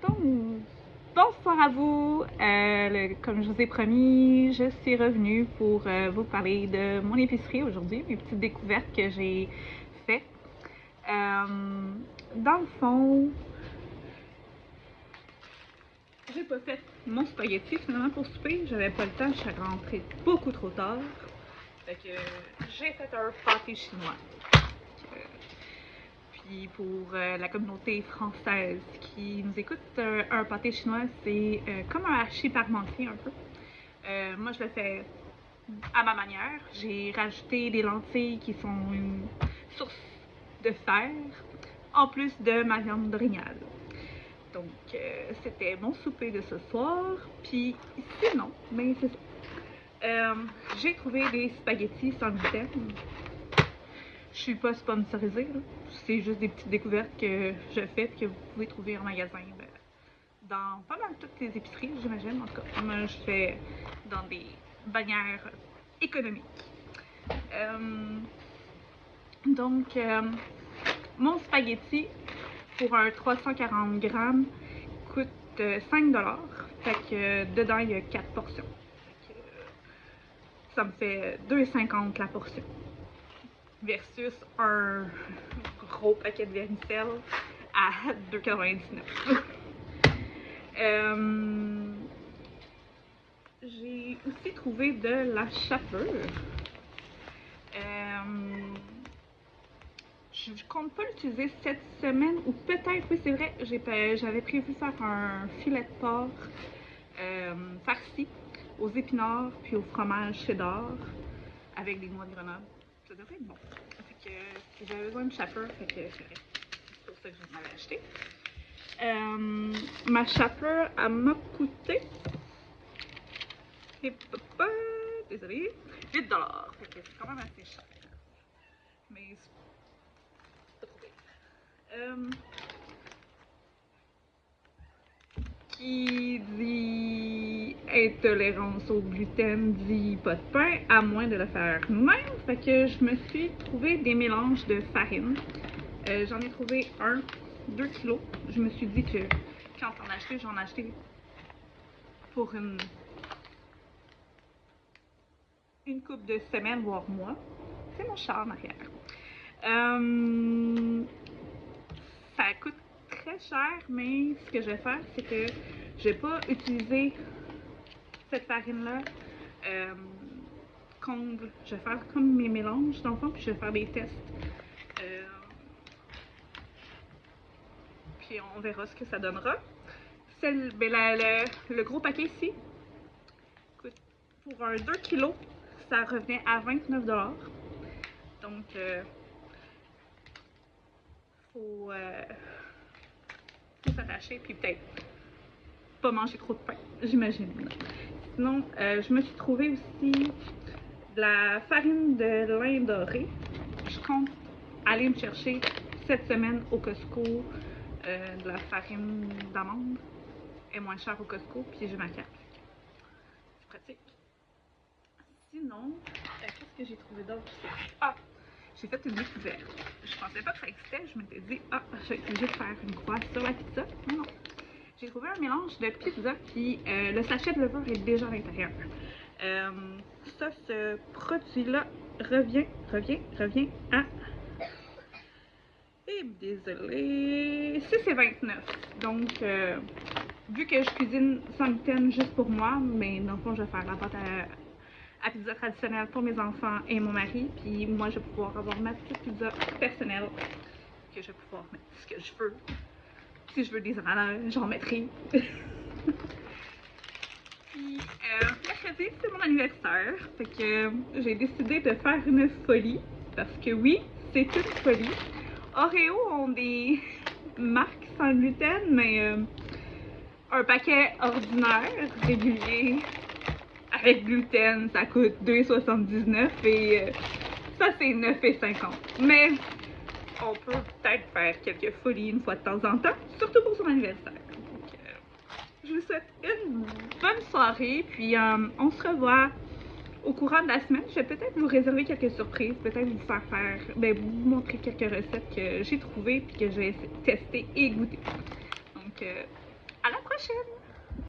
Donc, bonsoir à vous. Comme je vous ai promis, je suis revenue pour vous parler de mon épicerie aujourd'hui, mes petites découvertes que j'ai faites. Dans le fond, j'ai pas fait mon spaghetti finalement pour souper. J'avais pas le temps, je suis rentrée beaucoup trop tard. Fait que j'ai fait un pâté chinois. Puis pour la communauté française qui nous écoute, un pâté chinois, c'est comme un hachis parmentier un peu. Moi, je le fais à ma manière. J'ai rajouté des lentilles qui sont une source de fer, en plus de ma viande d'orignal. Donc, c'était mon souper de ce soir. Puis sinon, ben c'est ça. J'ai trouvé des spaghettis sans gluten. Je suis pas sponsorisée, c'est juste des petites découvertes que je fais et que vous pouvez trouver en magasin dans pas mal toutes les épiceries, j'imagine. En tout cas, moi je fais dans des bannières économiques. Donc, mon spaghetti pour un 340 grammes coûte 5$. Fait que dedans il y a 4 portions. Fait que, ça me fait 2,50$ la portion. Versus un gros paquet de vermicelle à 2,99$. J'ai aussi trouvé de la chapelure. Je compte pas l'utiliser cette semaine, ou peut-être, oui c'est vrai, j'avais prévu faire un filet de porc farci aux épinards puis au fromage cheddar avec des noix de Grenoble. Ça devrait être bon. Fait que j'avais besoin de chapelure, fait que c'est pour ça que je m'avais acheté. Ma chapelure, elle m'a coûté, désolée, 8$. Fait que c'est quand même assez cher. Mais c'est pas trop pire. Qui dit intolérance au gluten dit pas de pain, à moins de le faire nous-mêmes. Fait que je me suis trouvé des mélanges de farine. J'en ai trouvé 2 kilos. Je me suis dit que quand j'en achetais, j'en achetais pour une couple de semaines, voire mois. C'est mon chat en arrière. Ça coûte très cher, mais ce que je vais faire, c'est que je vais pas utiliser cette farine-là je vais faire comme mes mélanges dans le fond, puis je vais faire des tests. Puis on verra ce que ça donnera. Le gros paquet ici, pour un 2 kg, ça revenait à 29$. Donc, faut s'attacher, puis peut-être pas manger trop de pain, j'imagine. Sinon, je me suis trouvé aussi de la farine de lin doré. Je compte aller me chercher cette semaine au Costco de la farine d'amande. Elle est moins chère au Costco, puis j'ai ma carte. C'est pratique. Sinon, qu'est-ce que j'ai trouvé d'autre? Ah! J'ai fait une découverte. Je pensais pas que ça existait. Je m'étais dit, je vais être obligée de faire une croix sur la pizza. Non. J'ai trouvé un mélange de pizza, puis le sachet de levure est déjà à l'intérieur. Ce produit-là revient à... désolé, 6,29$. Donc, vu que je cuisine sans gluten juste pour moi, mais dans le fond, je vais faire la pâte à pizza traditionnelle pour mes enfants et mon mari. Puis moi, je vais pouvoir avoir ma petite pizza personnelle que je vais pouvoir mettre ce que je veux. Si je veux des ananas, j'en mettrai. Puis mercredi, c'est mon anniversaire. Fait que j'ai décidé de faire une folie. Parce que oui, c'est une folie. Oreo ont des marques sans gluten, mais un paquet ordinaire, régulier, avec gluten, ça coûte 2,79$ et ça c'est 9,50$. Mais on peut peut-être faire quelques folies une fois de temps en temps, surtout pour son anniversaire. Donc, je vous souhaite une bonne soirée, puis on se revoit au courant de la semaine. Je vais peut-être vous réserver quelques surprises, peut-être vous vous montrer quelques recettes que j'ai trouvées puis que j'ai testé et goûté. Donc, prochaine!